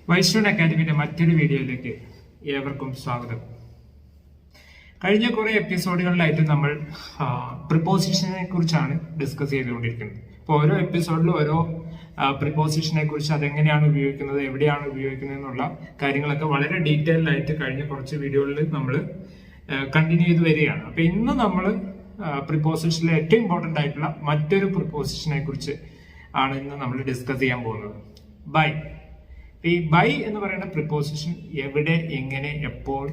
വൈസ്റ്റോൺ അക്കാദമിയുടെ മറ്റൊരു വീഡിയോയിലേക്ക് ഏവർക്കും സ്വാഗതം. കഴിഞ്ഞ കുറെ എപ്പിസോഡുകളിലായിട്ട് നമ്മൾ പ്രിപ്പോസിഷനെ കുറിച്ചാണ് ഡിസ്കസ് ചെയ്തുകൊണ്ടിരിക്കുന്നത്. അപ്പോൾ ഓരോ എപ്പിസോഡിലും ഓരോ പ്രിപ്പോസിഷനെ കുറിച്ച് അതെങ്ങനെയാണ് ഉപയോഗിക്കുന്നത്, എവിടെയാണ് ഉപയോഗിക്കുന്നത് എന്നുള്ള കാര്യങ്ങളൊക്കെ വളരെ ഡീറ്റെയിൽഡ് ആയിട്ട് കഴിഞ്ഞ കുറച്ച് വീഡിയോകളിൽ നമ്മൾ കണ്ടിന്യൂ ചെയ്ത് വരികയാണ്. അപ്പൊ ഇന്ന് നമ്മൾ പ്രിപ്പോസിഷനിലെ ഏറ്റവും ഇമ്പോർട്ടന്റ് ആയിട്ടുള്ള മറ്റൊരു പ്രിപ്പോസിഷനെ കുറിച്ച് ആണ് ഇന്ന് നമ്മൾ ഡിസ്കസ് ചെയ്യാൻ പോകുന്നത്. ബൈ. ഈ ബൈ എന്ന് പറയുന്ന പ്രിപ്പോസിഷൻ എവിടെ, എങ്ങനെ, എപ്പോൾ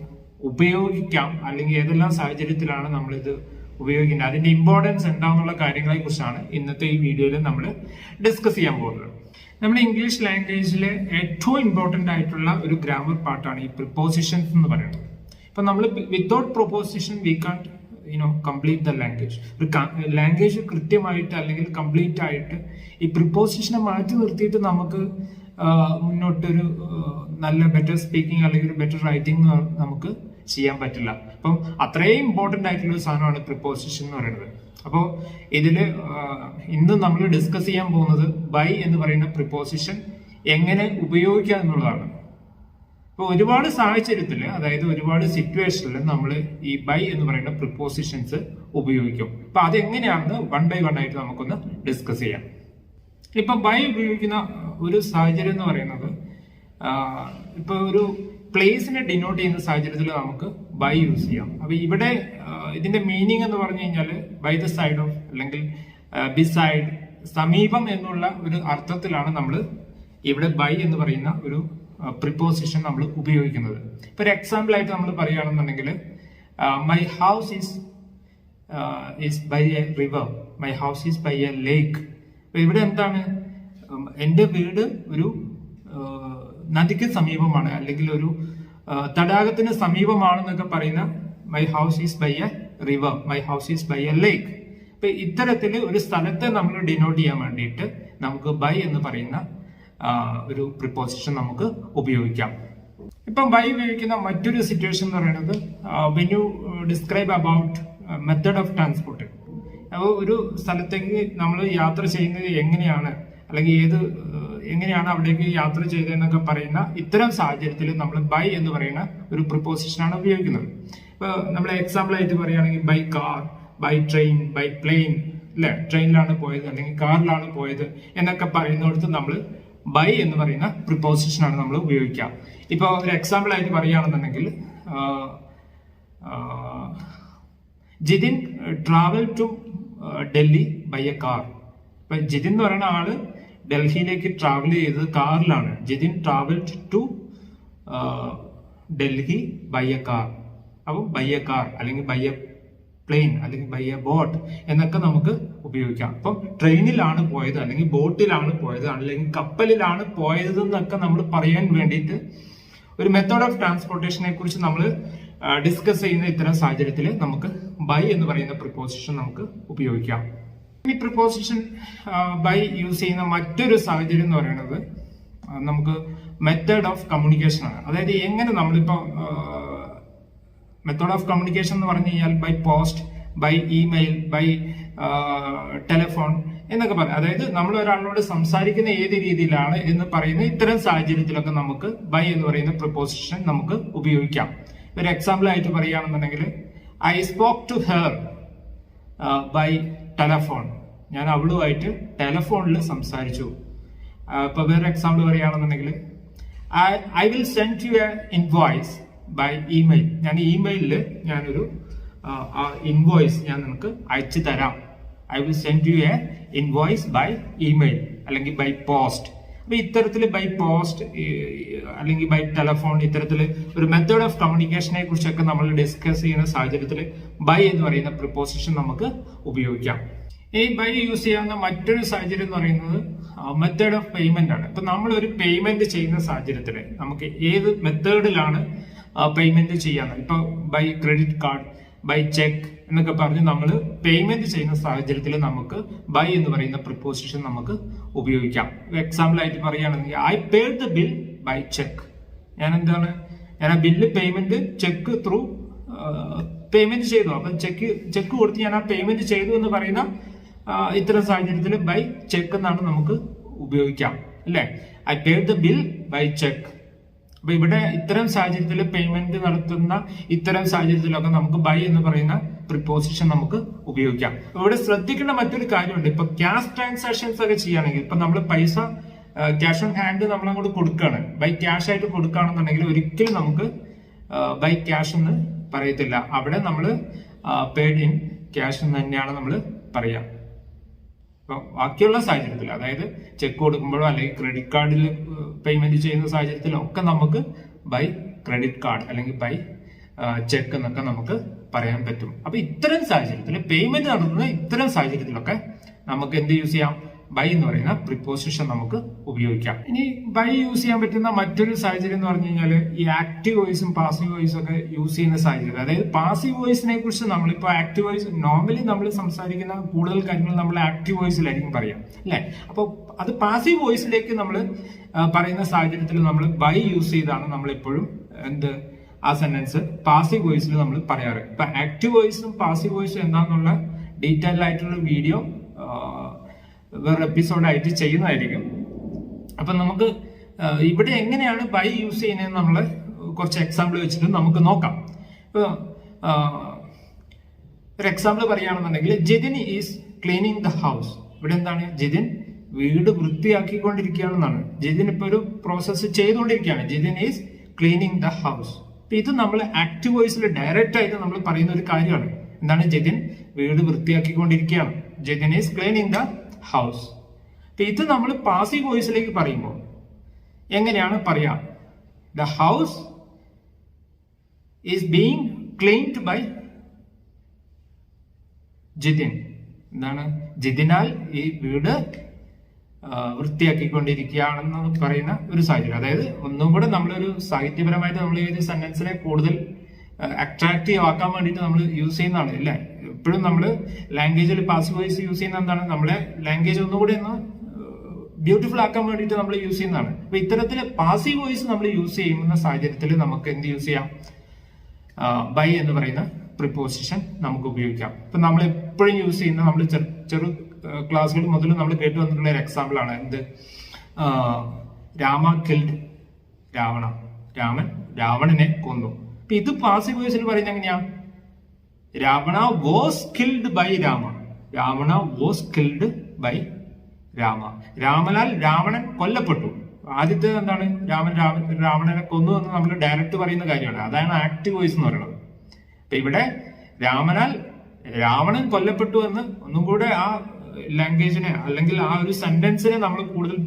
ഉപയോഗിക്കാം, അല്ലെങ്കിൽ ഏതെല്ലാം സാഹചര്യത്തിലാണ് നമ്മൾ ഇത് ഉപയോഗിക്കുന്നത്, അതിന്റെ ഇമ്പോർട്ടൻസ് എന്താണെന്നുള്ള കാര്യങ്ങളെ കുറിച്ചാണ് ഇന്നത്തെ ഈ വീഡിയോയിൽ നമ്മൾ ഡിസ്കസ് ചെയ്യാൻ പോകുന്നത്. നമ്മുടെ ഇംഗ്ലീഷ് ലാംഗ്വേജിലെ ഏറ്റവും ഇമ്പോർട്ടന്റ് ആയിട്ടുള്ള ഒരു ഗ്രാമർ പാർട്ടാണ് ഈ പ്രിപ്പോസിഷൻസ് എന്ന് പറയുന്നത്. ഇപ്പൊ നമ്മൾ without preposition we can complete the language. ഒരു ലാംഗ്വേജ് കൃത്യമായിട്ട് അല്ലെങ്കിൽ കംപ്ലീറ്റ് ആയിട്ട് ഈ പ്രിപ്പോസിഷനെ മാറ്റി നിർത്തിയിട്ട് നമുക്ക് മുന്നോട്ടൊരു നല്ല ബെറ്റർ സ്പീക്കിംഗ് അല്ലെങ്കിൽ ബെറ്റർ റൈറ്റിംഗ് നമുക്ക് ചെയ്യാൻ പറ്റില്ല. അപ്പം അത്രയും ഇമ്പോർട്ടന്റ് ആയിട്ടുള്ള ഒരു സാധനമാണ് പ്രിപ്പോസിഷൻ എന്ന് പറയുന്നത്. അപ്പോൾ ഇതില് ഇന്ന് നമ്മൾ ഡിസ്കസ് ചെയ്യാൻ പോകുന്നത് ബൈ എന്ന് പറയുന്ന പ്രിപ്പോസിഷൻ എങ്ങനെ ഉപയോഗിക്കാം എന്നുള്ളതാണ്. ഇപ്പൊ ഒരുപാട് സാഹചര്യത്തിൽ, അതായത് ഒരുപാട് സിറ്റുവേഷനിൽ നമ്മൾ ഈ ബൈ എന്ന് പറയുന്ന പ്രിപ്പോസിഷൻസ് ഉപയോഗിക്കും. അപ്പൊ അതെങ്ങനെയാണെന്ന് വൺ ബൈ വൺ ആയിട്ട് നമുക്കൊന്ന് ഡിസ്കസ് ചെയ്യാം. ഇപ്പൊ ബൈ ഉപയോഗിക്കുന്ന ഒരു സാഹചര്യം എന്ന് പറയുന്നത്, ഇപ്പൊ ഒരു പ്ലേസിനെ ഡിനോട്ട് ചെയ്യുന്ന സാഹചര്യത്തിൽ നമുക്ക് ബൈ യൂസ് ചെയ്യാം. അപ്പൊ ഇവിടെ ഇതിന്റെ മീനിങ് എന്ന് പറഞ്ഞു കഴിഞ്ഞാൽ ബൈ ദ സൈഡ് ഓഫ് അല്ലെങ്കിൽ ബിസൈഡ്, സമീപം എന്നുള്ള ഒരു അർത്ഥത്തിലാണ് നമ്മൾ ഇവിടെ ബൈ എന്ന് പറയുന്ന ഒരു പ്രിപ്പോസിഷൻ നമ്മൾ ഉപയോഗിക്കുന്നത്. ഇപ്പൊ ഒരു എക്സാമ്പിൾ ആയിട്ട് നമ്മൾ പറയുകയാണെന്നുണ്ടെങ്കിൽ, my house is by a river, my house is by a lake. അപ്പൊ ഇവിടെ എന്താണ്, എന്റെ വീട് ഒരു നദിക്ക് സമീപമാണ് അല്ലെങ്കിൽ ഒരു തടാകത്തിന് സമീപമാണെന്നൊക്കെ പറയുന്ന my house is by a river, my house is by a lake. അപ്പൊ ഇത്തരത്തില് ഒരു സ്ഥലത്തെ നമ്മൾ ഡിനോട്ട് ചെയ്യാൻ വേണ്ടിയിട്ട് നമുക്ക് ബൈ എന്ന് പറയുന്ന ഒരു പ്രിപ്പോസിഷൻ നമുക്ക് ഉപയോഗിക്കാം. ഇപ്പം ബൈ ഉപയോഗിക്കുന്ന മറ്റൊരു സിറ്റുവേഷൻ എന്ന് പറയുന്നത്, when you describe about method of transport. അപ്പോൾ ഒരു സ്ഥലത്തേക്ക് നമ്മൾ യാത്ര ചെയ്യുന്നത് എങ്ങനെയാണ്, അല്ലെങ്കിൽ എങ്ങനെയാണ് അവിടേക്ക് യാത്ര ചെയ്തതെന്നൊക്കെ പറയുന്ന ഇത്തരം സാഹചര്യത്തിൽ നമ്മൾ ബൈ എന്ന് പറയുന്ന ഒരു പ്രിപ്പോസിഷനാണ് ഉപയോഗിക്കുന്നത്. ഇപ്പൊ നമ്മൾ എക്സാമ്പിൾ ആയിട്ട് പറയുകയാണെങ്കിൽ by car, by train, by plane, അല്ലെ, ട്രെയിനിലാണ് പോയത് അല്ലെങ്കിൽ കാറിലാണ് പോയത് എന്നൊക്കെ പറയുന്നിടത്ത് നമ്മൾ ബൈ എന്ന് പറയുന്ന പ്രിപ്പോസിഷനാണ് നമ്മൾ ഉപയോഗിക്കുക. ഇപ്പൊ ഒരു എക്സാമ്പിൾ ആയിട്ട് പറയുകയാണെന്നുണ്ടെങ്കിൽ, Jithin travel to Delhi by a car. ഇപ്പൊ ജിതിൻ എന്ന് പറയുന്ന ആള് ഡൽഹിയിലേക്ക് ട്രാവൽ ചെയ്തത് കാറിലാണ്. Jithin travel to Delhi by a car. അപ്പോൾ ബൈ എ കാർ അല്ലെങ്കിൽ ബൈ എ പ്ലെയിൻ അല്ലെങ്കിൽ ബൈ എ ബോട്ട് എന്നൊക്കെ നമുക്ക് ഉപയോഗിക്കാം. അപ്പം ട്രെയിനിലാണ് പോയത് അല്ലെങ്കിൽ ബോട്ടിലാണ് പോയത് അല്ലെങ്കിൽ കപ്പലിലാണ് പോയത് എന്നൊക്കെ നമ്മൾ പറയാൻ വേണ്ടിയിട്ട് ഒരു മെത്തേഡ് ഓഫ് ട്രാൻസ്പോർട്ടേഷനെ കുറിച്ച് നമ്മൾ ഡിസ്കസ് ചെയ്യുന്ന ഇത്തരം സാഹചര്യത്തിൽ നമുക്ക് ബൈ എന്ന് പറയുന്ന പ്രിപ്പോസിഷൻ നമുക്ക് ഉപയോഗിക്കാം. ഈ പ്രിപ്പോസിഷൻ ബൈ യൂസ് ചെയ്യുന്ന മറ്റൊരു സാഹചര്യം എന്ന് പറയുന്നത് നമുക്ക് മെത്തേഡ് ഓഫ് കമ്മ്യൂണിക്കേഷൻ ആണ്. അതായത് എങ്ങനെ നമ്മളിപ്പോ മെത്തേഡ് ഓഫ് കമ്മ്യൂണിക്കേഷൻ എന്ന് പറഞ്ഞു കഴിഞ്ഞാൽ by post, by email, by telephone എന്നൊക്കെ പറയാം. അതായത് നമ്മൾ ഒരാളോട് സംസാരിക്കുന്ന ഏത് രീതിയിലാണ് എന്ന് പറയുന്ന ഇത്തരം സാഹചര്യത്തിലൊക്കെ നമുക്ക് ബൈ എന്ന് പറയുന്ന പ്രിപ്പോസിഷൻ നമുക്ക് ഉപയോഗിക്കാം. ഒരു എക്സാമ്പിൾ ആയിട്ട് പറയുകയാണെന്നുണ്ടെങ്കിൽ, I spoke to her by telephone. ഞാൻ അവളുമായിട്ട് ടെലഫോണിൽ സംസാരിച്ചു. ഇപ്പൊ വേറെ എക്സാമ്പിൾ പറയുകയാണെന്നുണ്ടെങ്കിൽ, I will send you a invoice by email. ഞാൻ ഇമെയിലിൽ ഞാനൊരു ഇൻവോയ്സ് ഞാൻ നിനക്ക് അയച്ചു തരാം. I will send you a invoice by email അല്ലെങ്കിൽ ബൈ പോസ്റ്റ്. അപ്പൊ ഇത്തരത്തിൽ ബൈ പോസ്റ്റ് അല്ലെങ്കിൽ ബൈ ടെലഫോൺ, ഇത്തരത്തിൽ ഒരു മെത്തേഡ് ഓഫ് കമ്മ്യൂണിക്കേഷനെ കുറിച്ചൊക്കെ നമ്മൾ ഡിസ്കസ് ചെയ്യുന്ന സാഹചര്യത്തിൽ ബൈ എന്ന് പറയുന്ന പ്രിപ്പോസിഷൻ നമുക്ക് ഉപയോഗിക്കാം. ഈ ബൈ യൂസ് ചെയ്യാവുന്ന മറ്റൊരു സാഹചര്യം എന്ന് പറയുന്നത് മെത്തേഡ് ഓഫ് പേയ്മെന്റ് ആണ്. ഇപ്പൊ നമ്മൾ ഒരു പേയ്മെന്റ് ചെയ്യുന്ന സാഹചര്യത്തിൽ നമുക്ക് ഏത് മെത്തേഡിലാണ് പേയ്മെന്റ് ചെയ്യാന്ന്, ഇപ്പൊ by credit card, by cheque എന്നൊക്കെ പറഞ്ഞ് നമ്മൾ പേയ്മെന്റ് ചെയ്യുന്ന സാഹചര്യത്തിൽ നമുക്ക് ബൈ എന്ന് പറയുന്ന പ്രിപ്പോസിഷൻ നമുക്ക് ഉപയോഗിക്കാം. എക്സാമ്പിൾ ആയിട്ട് പറയുകയാണെങ്കിൽ, I paid the bill by cheque. ഞാൻ ആ bill payment cheque through payment ചെയ്തു. അപ്പൊ ചെക്ക് കൊടുത്ത് ഞാൻ ആ പേയ്മെന്റ് ചെയ്തു എന്ന് പറയുന്ന ഇത്തരം സാഹചര്യത്തിൽ ബൈ ചെക്ക് എന്നാണ് നമുക്ക് ഉപയോഗിക്കാം, അല്ലെ. I paid the bill by cheque അപ്പൊ ഇവിടെ ഇത്തരം സാഹചര്യത്തിൽ പേയ്മെന്റ് നടത്തുന്ന ഇത്തരം സാഹചര്യത്തിലൊക്കെ നമുക്ക് ബൈ എന്ന് പറയുന്ന പ്രിപ്പോസിഷൻ നമുക്ക് ഉപയോഗിക്കാം. ഇവിടെ ശ്രദ്ധിക്കേണ്ട മറ്റൊരു കാര്യമുണ്ട്. ഇപ്പൊ ക്യാഷ് ട്രാൻസാക്ഷൻസ് ഒക്കെ ചെയ്യുകയാണെങ്കിൽ ഇപ്പൊ നമ്മൾ പൈസ ക്യാഷ് ഓൺ ഹാൻഡ് നമ്മൾ അങ്ങോട്ട് കൊടുക്കുകയാണ്, ബൈ ക്യാഷ് ആയിട്ട് കൊടുക്കുകയാണെന്നുണ്ടെങ്കിൽ ഒരിക്കലും നമുക്ക് ബൈ ക്യാഷ് എന്ന് പറയത്തില്ല. അവിടെ നമ്മൾ പെയ്ഡ് ഇൻ ക്യാഷ് എന്ന് തന്നെയാണ് നമ്മൾ പറയാം. അപ്പൊ ബാക്കിയുള്ള സാഹചര്യത്തിൽ, അതായത് ചെക്ക് കൊടുക്കുമ്പോഴോ അല്ലെങ്കിൽ ക്രെഡിറ്റ് കാർഡിൽ പേയ്മെന്റ് ചെയ്യുന്ന സാഹചര്യത്തിലോ ഒക്കെ നമുക്ക് ബൈ ക്രെഡിറ്റ് കാർഡ് അല്ലെങ്കിൽ ബൈ ചെക്ക് എന്നൊക്കെ നമുക്ക് പറയാൻ പറ്റും. അപ്പൊ ഇത്തരം സാഹചര്യത്തിൽ പേയ്മെന്റ് നടത്തുന്ന ഇത്തരം സാഹചര്യത്തിലൊക്കെ നമുക്ക് എന്ത് യൂസ് ചെയ്യാം? ബൈ എന്ന് പറയുന്ന പ്രിപ്പോസിഷൻ നമുക്ക് ഉപയോഗിക്കാം. ഇനി ബൈ യൂസ് ചെയ്യാൻ പറ്റുന്ന മറ്റൊരു സാഹചര്യം എന്ന് പറഞ്ഞു കഴിഞ്ഞാൽ ഈ ആക്റ്റീവ് വോയിസും പാസീവ് വോയിസും ഒക്കെ യൂസ് ചെയ്യുന്ന സാഹചര്യം. അതായത് പാസീവ് വോയിസിനെ കുറിച്ച് നമ്മളിപ്പോ ആക്റ്റീവ് വോയിസ് നോർമലി നമ്മൾ സംസാരിക്കുന്ന കൂടുതൽ കാര്യങ്ങൾ നമ്മൾ ആക്റ്റീവ് വോയിസിലായിരിക്കും പറയാം, അല്ലെ? അപ്പോൾ അത് പാസീവ് വോയിസിലേക്ക് നമ്മൾ പറയുന്ന സാഹചര്യത്തിൽ നമ്മൾ ബൈ യൂസ് ചെയ്താണ് നമ്മൾ എപ്പോഴും ആ സെന്റൻസ് പാസീവ് വോയിസിൽ നമ്മൾ പറയാറ്. ഇപ്പൊ ആക്റ്റീവ് വോയിസും പാസീവ് വോയിസും എന്താണെന്നുള്ള ഡീറ്റെയിൽ ആയിട്ടുള്ള വീഡിയോ വേറെ എപ്പിസോഡായിട്ട് ചെയ്യുന്നതായിരിക്കും. അപ്പൊ നമുക്ക് ഇവിടെ എങ്ങനെയാണ് ബൈ യൂസ് ചെയ്യുന്നത് നമ്മള് കുറച്ച് എക്സാമ്പിൾ വെച്ചിട്ട് നമുക്ക് നോക്കാം. ഇപ്പൊ ഒരു എക്സാമ്പിൾ പറയുകയാണെന്നുണ്ടെങ്കിൽ Jithin is cleaning the house. ഇവിടെ എന്താണ്? ജിതിൻ വീട് വൃത്തിയാക്കിക്കൊണ്ടിരിക്കുകയാണെന്നാണ്. ജിതിൻ ഇപ്പൊ ഒരു പ്രോസസ്സ് ചെയ്തുകൊണ്ടിരിക്കുകയാണ്. Jithin is cleaning the house. ഇത് നമ്മൾ ആക്റ്റീവ് വോയിസിൽ ഡയറക്റ്റ് ആയിട്ട് നമ്മൾ പറയുന്ന ഒരു കാര്യമാണ്. എന്താണ്? ജിതിൻ വീട് വൃത്തിയാക്കിക്കൊണ്ടിരിക്കുകയാണ്. Jithin is cleaning the house. ഇത് നമ്മൾ പാസീവ് വോയിസിലേക്ക് പറയുമ്പോൾ എങ്ങനെയാണ് പറയാ? The house is being cleaned by Jithin. എന്താണ്? ജിതിനാൽ ഈ വീട് വൃത്തിയാക്കിക്കൊണ്ടിരിക്കുകയാണെന്ന് പറയുന്ന ഒരു സാഹചര്യം. അതായത് ഒന്നും കൂടെ നമ്മളൊരു സാഹിത്യപരമായിട്ട് നമ്മൾ ഈ ഒരു സെന്റൻസിനെ കൂടുതൽ അട്രാക്റ്റീവ് ആക്കാൻ വേണ്ടിയിട്ട് നമ്മൾ യൂസ് ചെയ്യുന്നതാണ്, അല്ലേ? എപ്പോഴും നമ്മൾ ലാംഗ്വേജിൽ പാസീവ് വോയിസ് യൂസ് ചെയ്യുന്ന എന്താണ്? നമ്മളെ ലാംഗ്വേജ് ഒന്നുകൂടി ഒന്ന് ബ്യൂട്ടിഫുൾ ആക്കാൻ വേണ്ടിയിട്ട് നമ്മൾ യൂസ് ചെയ്യുന്നതാണ്. അപ്പൊ ഇത്തരത്തില് പാസീവ് വോയിസ് നമ്മൾ യൂസ് ചെയ്യുന്ന സാഹചര്യത്തിൽ നമുക്ക് എന്ത് യൂസ് ചെയ്യാം? ബൈ എന്ന് പറയുന്ന പ്രിപ്പോസിഷൻ നമുക്ക് ഉപയോഗിക്കാം. ഇപ്പൊ നമ്മൾ എപ്പോഴും യൂസ് ചെയ്യുന്ന നമ്മൾ ചെറു ക്ലാസ്സുകൾ മുതൽ നമ്മൾ കേട്ടു വന്നിട്ടുള്ള ഒരു എക്സാമ്പിൾ ആണ് എന്ത്? രാമ കിൽഡ് രാവണ. രാവണനെ കൊന്നു. അപ്പൊ ഇത് പാസീവ് വോയിസിൽ പറയുന്നത് എങ്ങനെയാ? Ravana was killed by Rama. Ravana was killed by Rama. രാമനാൽ രാവണൻ കൊല്ലപ്പെട്ടു. ആദ്യത്തെ എന്താണ്? രാവണനെ കൊന്നു എന്ന് നമ്മൾ ഡയറക്റ്റ് പറയുന്ന കാര്യമാണ്. അതാണ് ആക്റ്റീവ് വോയിസ് എന്ന് പറയുന്നത്. അപ്പൊ ഇവിടെ രാമനാൽ രാവണൻ കൊല്ലപ്പെട്ടു എന്ന് ഒന്നും കൂടെ ആ ലാംഗ്വേജിനെ അല്ലെങ്കിൽ ആ ഒരു സെന്റൻസിനെ നമ്മൾ കൂടുതൽ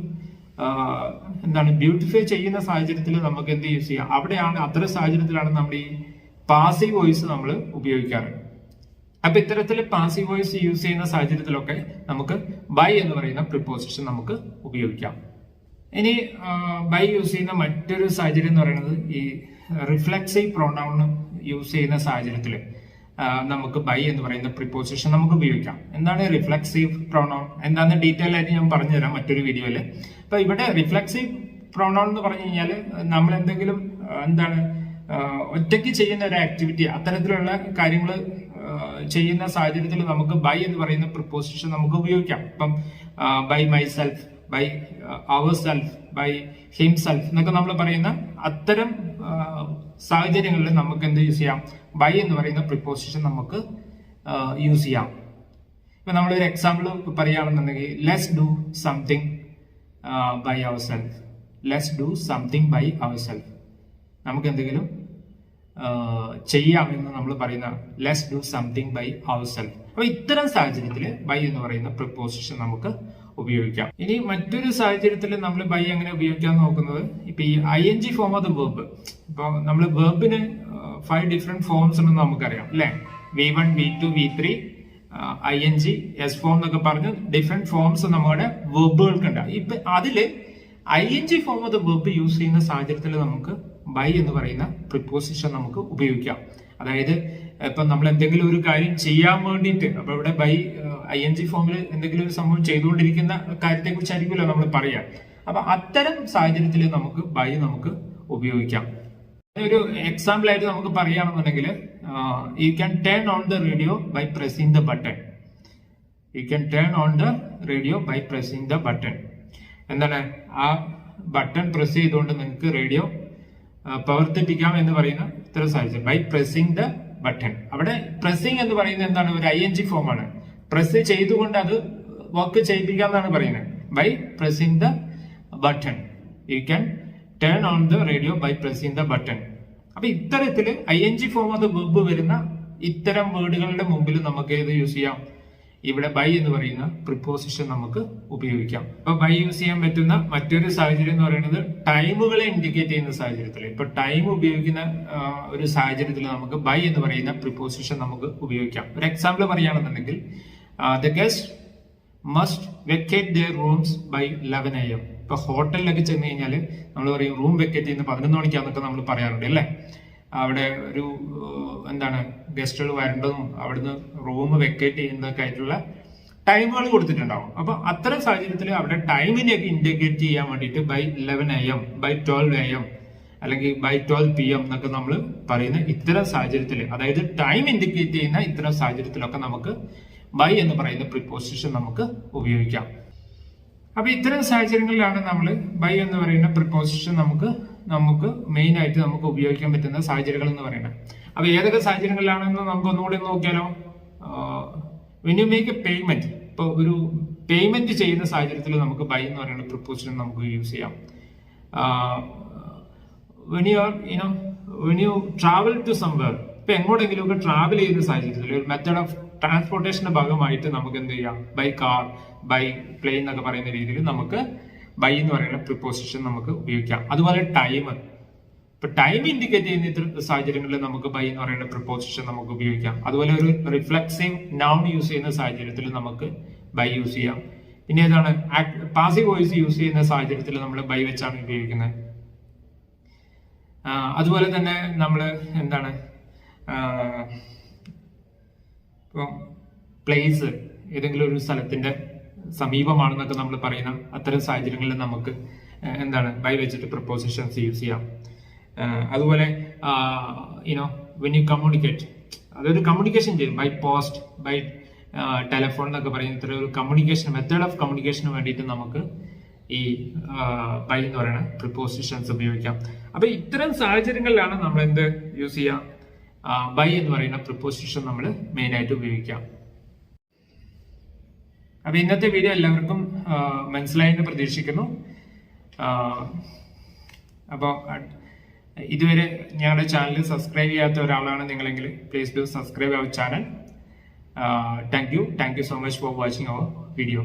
ബ്യൂട്ടിഫൈ ചെയ്യുന്ന സാഹചര്യത്തിൽ നമുക്ക് എന്ത് യൂസ് ചെയ്യാം? അവിടെയാണ്, അത്തരം സാഹചര്യത്തിലാണ് നമ്മൾ ഈ പാസീവ് വോയിസ് നമ്മൾ ഉപയോഗിക്കാറ്. അപ്പൊ ഇത്തരത്തിൽ പാസീവ് വോയിസ് യൂസ് ചെയ്യുന്ന സാഹചര്യത്തിലൊക്കെ നമുക്ക് ബൈ എന്ന് പറയുന്ന പ്രിപ്പോസിഷൻ നമുക്ക് ഉപയോഗിക്കാം. ഇനി ബൈ യൂസ് ചെയ്യുന്ന മറ്റൊരു സാഹചര്യം എന്ന് പറയുന്നത് ഈ റിഫ്ലെക്സീവ് പ്രൊനൗൺ യൂസ് ചെയ്യുന്ന സാഹചര്യത്തിൽ നമുക്ക് ബൈ എന്ന് പറയുന്ന പ്രിപ്പോസിഷൻ നമുക്ക് ഉപയോഗിക്കാം. എന്താണ് റിഫ്ലെക്സീവ് പ്രൊനൗൺ? എന്താണെന്ന് ഡീറ്റെയിൽ ആയിട്ട് ഞാൻ പറഞ്ഞുതരാം മറ്റൊരു വീഡിയോയില്. അപ്പൊ ഇവിടെ റിഫ്ലെക്സീവ് പ്രൊനൗൺ എന്ന് പറഞ്ഞു കഴിഞ്ഞാൽ നമ്മൾ എന്തെങ്കിലും ഒറ്റയ്ക്ക് ചെയ്യുന്ന ഒരു ആക്ടിവിറ്റി, അത്തരത്തിലുള്ള കാര്യങ്ങൾ ചെയ്യുന്ന സാഹചര്യത്തിൽ നമുക്ക് ബൈ എന്ന് പറയുന്ന പ്രിപ്പോസിഷൻ നമുക്ക് ഉപയോഗിക്കാം. ഇപ്പം by myself, by ourself, by himself എന്നൊക്കെ നമ്മൾ പറയുന്ന അത്തരം സാഹചര്യങ്ങളിൽ നമുക്ക് എന്ത് യൂസ് ചെയ്യാം? ബൈ എന്ന് പറയുന്ന പ്രിപ്പോസിഷൻ നമുക്ക് യൂസ് ചെയ്യാം. ഇപ്പൊ നമ്മളൊരു എക്സാമ്പിൾ പറയുകയാണെന്നുണ്ടെങ്കിൽ let's do something by ourself. Let's do something by ourself. നമുക്ക് എന്തെങ്കിലും ചെയ്യാം എന്ന് നമ്മൾ പറയുന്ന let's do something by ourself. അപ്പൊ ഇത്തരം സാഹചര്യത്തിൽ ബൈ എന്ന് പറയുന്ന പ്രിപ്പോസിഷൻ നമുക്ക് ഉപയോഗിക്കാം. ഇനി മറ്റൊരു സാഹചര്യത്തിൽ നമ്മൾ ബൈ എങ്ങനെ ഉപയോഗിക്കാൻ നോക്കുന്നത്, ഇപ്പൊ ഈ ING form of the verb. ഇപ്പൊ നമ്മൾ വെർബിന് 5 ഡിഫറെന്റ് ഫോംസ് ഉണ്ടെന്ന് നമുക്കറിയാം, അല്ലെ? V1, V2, V3, ING, S form എന്നൊക്കെ പറഞ്ഞ് ഡിഫറെന്റ് ഫോംസ് നമ്മുടെ വെർബുകൾക്കുണ്ട്. ഇപ്പൊ അതില് ING form of the verb use ചെയ്യുന്ന സാഹചര്യത്തിൽ നമുക്ക് ബൈ എന്ന് പറയുന്ന പ്രിപ്പോസിഷൻ നമുക്ക് ഉപയോഗിക്കാം. അതായത് ഇപ്പൊ നമ്മൾ എന്തെങ്കിലും ഒരു കാര്യം ചെയ്യാൻ വേണ്ടിയിട്ട്, അപ്പൊ ഇവിടെ ബൈ ING ഫോമിൽ എന്തെങ്കിലും ഒരു സംഭവം ചെയ്തുകൊണ്ടിരിക്കുന്ന കാര്യത്തെ കുറിച്ചായിരിക്കുമല്ലോ നമ്മൾ പറയാം. അപ്പൊ അത്തരം സാഹചര്യത്തിൽ നമുക്ക് ബൈ നമുക്ക് ഉപയോഗിക്കാം. ഒരു എക്സാമ്പിൾ ആയിട്ട് നമുക്ക് പറയുകയാണെന്നുണ്ടെങ്കിൽ you can turn on the radio by pressing the button. You can turn on the radio by pressing the button. എന്താണ്? ആ ബട്ടൺ പ്രസ് ചെയ്തുകൊണ്ട് നിങ്ങൾക്ക് റേഡിയോ പ്രവർത്തിപ്പിക്കാം എന്ന് പറയുന്ന ഇത്തരം സാഹചര്യം. By pressing the button. അവിടെ പ്രസിംഗ് എന്ന് പറയുന്നത് എന്താണ്? ഒരു ING ഫോമാണ്. പ്രസ് ചെയ്തുകൊണ്ട് അത് വർക്ക് ചെയ്യിപ്പിക്കാം എന്നാണ് പറയുന്നത്. By pressing the button you can turn on the radio by pressing the button. അപ്പൊ ഇത്തരത്തില് ING ഫോം അത് വെബ് വരുന്ന ഇത്തരം വേർഡുകളുടെ മുമ്പിൽ നമുക്ക് ഏത് യൂസ് ചെയ്യാം? ഇവിടെ ബൈ എന്ന് പറയുന്ന പ്രിപ്പോസിഷൻ നമുക്ക് ഉപയോഗിക്കാം. അപ്പൊ ബൈ യൂസ് ചെയ്യാൻ പറ്റുന്ന മറ്റൊരു സാഹചര്യം എന്ന് പറയുന്നത് ടൈമുകളെ ഇൻഡിക്കേറ്റ് ചെയ്യുന്ന സാഹചര്യത്തിൽ. ഇപ്പൊ ടൈം ഉപയോഗിക്കുന്ന ഒരു സാഹചര്യത്തിൽ നമുക്ക് ബൈ എന്ന് പറയുന്ന പ്രിപ്പോസിഷൻ നമുക്ക് ഉപയോഗിക്കാം. ഒരു എക്സാമ്പിൾ പറയുകയാണെന്നുണ്ടെങ്കിൽ the guest must vacate their rooms by 11 AM. ഇപ്പൊ ഹോട്ടലിലൊക്കെ ചെന്ന് കഴിഞ്ഞാൽ നമ്മൾ പറയും റൂം വെക്കേറ്റ് ചെയ്യുന്ന 11 മണിക്കാന്നൊക്കെ നമ്മൾ പറയാറുണ്ട് അല്ലേ? അവിടെ ഒരു എന്താണ് ഗസ്റ്റുകൾ വരേണ്ടതും അവിടുന്ന് റൂം വെക്കേറ്റ് ചെയ്യുന്നതൊക്കെ ആയിട്ടുള്ള ടൈമുകൾ കൊടുത്തിട്ടുണ്ടാവും. അപ്പൊ അത്തരം സാഹചര്യത്തിൽ അവിടെ ടൈമിനെയൊക്കെ ഇൻഡിക്കേറ്റ് ചെയ്യാൻ വേണ്ടിയിട്ട് ബൈ 11 AM, ബൈ 12 AM അല്ലെങ്കിൽ ബൈ 12 PM എന്നൊക്കെ നമ്മൾ പറയുന്ന ഇത്തരം സാഹചര്യത്തിൽ, അതായത് ടൈം ഇൻഡിക്കേറ്റ് ചെയ്യുന്ന ഇത്തരം സാഹചര്യത്തിലൊക്കെ നമുക്ക് ബൈ എന്ന് പറയുന്ന പ്രിപ്പോസിഷൻ നമുക്ക് ഉപയോഗിക്കാം. അപ്പൊ ഇത്തരം സാഹചര്യങ്ങളിലാണ് നമ്മൾ ബൈ എന്ന് പറയുന്ന പ്രിപ്പോസിഷൻ നമുക്ക് മെയിൻ ആയിട്ട് നമുക്ക് ഉപയോഗിക്കാൻ പറ്റുന്ന സാഹചര്യങ്ങൾ എന്ന് പറയുന്നത്. അപ്പൊ ഏതൊക്കെ സാഹചര്യങ്ങളിലാണെന്ന് നമുക്ക് ഒന്നുകൂടി നോക്കിയാലോ? When you make A payment, ഇപ്പൊ ഒരു പേയ്മെന്റ് ചെയ്യുന്ന സാഹചര്യത്തിൽ നമുക്ക് ബൈ എന്ന് പറയുന്ന പ്രിപ്പോസിഷൻ നമുക്ക് യൂസ് ചെയ്യാം. When you travel to somewhere, ഇപ്പൊ എങ്ങോട്ടെങ്കിലും ഒക്കെ ട്രാവൽ ചെയ്യുന്ന സാഹചര്യത്തിൽ ഒരു മെത്തേഡ് ഓഫ് ട്രാൻസ്പോർട്ടേഷന്റെ ഭാഗമായിട്ട് നമുക്ക് എന്ത് ചെയ്യാം? ബൈ കാർ, ബൈ പ്ലെയിൻ എന്നൊക്കെ പറയുന്ന രീതിയിൽ നമുക്ക് ബൈ എന്ന് പറയുന്ന പ്രിപ്പോസിഷൻ നമുക്ക് ഉപയോഗിക്കാം. അതുപോലെ ടൈം, ഇപ്പൊ ടൈം ഇൻഡിക്കേറ്റ് ചെയ്യുന്ന ഇത്തരം സാഹചര്യങ്ങളിൽ നമുക്ക് ബൈ എന്ന് പറയുന്ന പ്രിപ്പോസിഷൻ നമുക്ക് ഉപയോഗിക്കാം. അതുപോലെ ഒരു റിഫ്ലെക്സീവ് നൗൺ യൂസ് ചെയ്യുന്ന സാഹചര്യത്തിൽ നമുക്ക് ബൈ യൂസ് ചെയ്യാം. പിന്നെ ഏതാണ്? പാസീവ് വോയിസ് യൂസ് ചെയ്യുന്ന സാഹചര്യത്തിൽ നമ്മൾ ബൈ വെച്ചാണ് ഉപയോഗിക്കുന്നത്. അതുപോലെ തന്നെ നമ്മൾ എന്താണ് ഇപ്പം പ്ലേസ്, ഏതെങ്കിലും ഒരു സ്ഥലത്തിന്റെ സമീപമാണെന്നൊക്കെ നമ്മൾ പറയുന്ന അത്തരം സാഹചര്യങ്ങളിൽ നമുക്ക് എന്താണ് ബൈ വെച്ചിട്ട് പ്രിപ്പോസിഷൻസ് യൂസ് ചെയ്യാം. അതുപോലെ വെൻ യു കമ്മ്യൂണിക്കേറ്റ്, അതൊരു കമ്മ്യൂണിക്കേഷൻ ചെയ്യും ബൈ പോസ്റ്റ്, ബൈ ടെലിഫോൺ എന്നൊക്കെ പറയുന്ന ഇത്തരം ഒരു കമ്മ്യൂണിക്കേഷൻ മെത്തേഡ് ഓഫ് കമ്മ്യൂണിക്കേഷന് വേണ്ടിയിട്ട് നമുക്ക് ഈ ബൈ എന്ന് പറയുന്ന പ്രിപ്പോസിഷൻസ് ഉപയോഗിക്കാം. അപ്പൊ ഇത്തരം സാഹചര്യങ്ങളിലാണ് നമ്മൾ എന്ത് യൂസ് ചെയ്യാം? ബൈ എന്ന് പറയുന്ന പ്രിപ്പോസിഷൻ നമ്മൾ മെയിൻ ആയിട്ട് ഉപയോഗിക്കാം. അപ്പൊ ഇന്നത്തെ വീഡിയോ എല്ലാവർക്കും മനസ്സിലായെന്ന് പ്രതീക്ഷിക്കുന്നു. അപ്പോൾ ഇതുവരെ ഞങ്ങളുടെ ചാനൽ സബ്സ്ക്രൈബ് ചെയ്യാത്ത ഒരാളാണ് നിങ്ങളെങ്കിൽ please do subscribe our channel. Thank you so much for watching our video.